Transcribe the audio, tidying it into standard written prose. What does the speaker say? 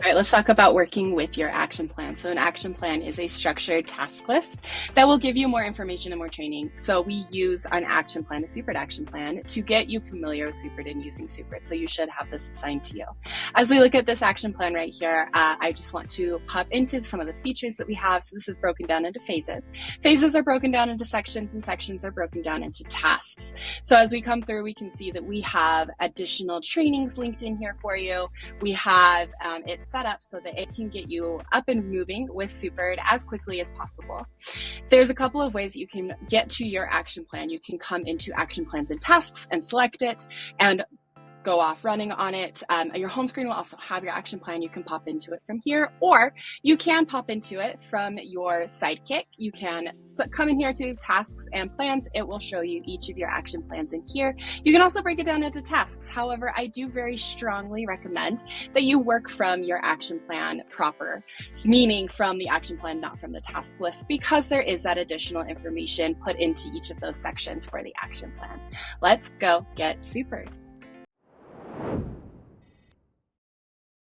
All right, let's talk about working with your action plan. So an action plan is a structured task list that will give you more information and more training. So we use an action plan, a Supered action plan, to get you familiar with Supered and using Supered. So you should have this assigned to you. As we look at this action plan right here, I just want to pop into some of the features that we have. So this is broken down into phases. Phases are broken down into sections, and sections are broken down into tasks. So as we come through, we can see that we have additional trainings linked in here for you. We have it set up so that it can get you up and moving with Supered as quickly as possible. There's a couple of ways that you can get to your action plan. You can come into action plans and tasks and select it and go off running on it. Your home screen will also have your action plan. You can pop into it from here, or you can pop into it from your sidekick. You can come in here to tasks and plans. It will show you each of your action plans in here. You can also break it down into tasks. However, I do very strongly recommend that you work from your action plan proper, meaning from the action plan, not from the task list, because there is that additional information put into each of those sections for the action plan. Let's go get Supered.